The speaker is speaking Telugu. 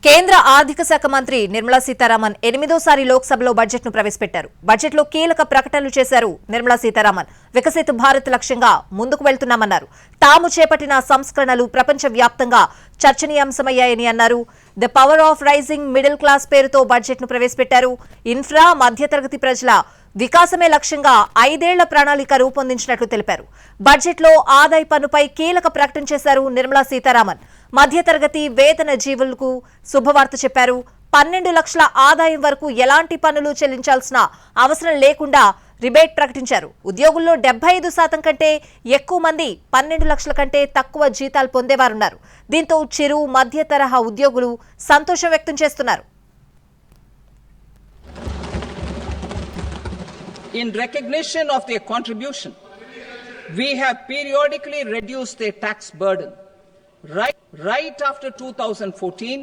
కేంద్ర ఆర్థిక శాఖ మంత్రి నిర్మలా సీతారామన్ 8వ లోక్సభలో బడ్జెట్ ను ప్రవేశపెట్టారు. బడ్జెట్ లో కీలక ప్రకటనలు చేశారు నిర్మలా సీతారామన్. వికసిత భారత్ లక్ష్యంగా ముందుకు వెళ్తున్నామన్నారు. తాము చేపట్టిన సంస్కరణలు ప్రపంచ వ్యాప్తంగా చర్చనీయాంశమయ్యాయని అన్నారు. The power of rising middle class పేరుతో బడ్జెట్ ను ప్రవేశపెట్టారు. ఇన్ఫ్రా, మధ్యతరగతి ప్రజల వికాసమే లక్ష్యంగా 5 ఏళ్ల ప్రణాళిక రూపొందించినట్లు తెలిపారు. బడ్జెట్ లో ఆదాయ పన్నుపై కీలక ప్రకటన చేశారు నిర్మలా సీతారామన్. మధ్యతరగతి వేతన జీవులకు శుభవార్త చెప్పారు. 12 లక్షల ఆదాయం వరకు ఎలాంటి పన్నులు చెల్లించాల్సిన అవసరం లేకుండా రిబేట్ ప్రకటించారు. ఉద్యోగుల్లో 75% కంటే ఎక్కువ మంది 12 లక్షల కంటే తక్కువ జీతాలు పొందేవారున్నారు. దీంతో చిరు, మధ్య తరహా ఉద్యోగులు సంతోషం వ్యక్తం చేస్తున్నారు. In recognition of their contribution, we have periodically reduced their tax burden. Right after 2014,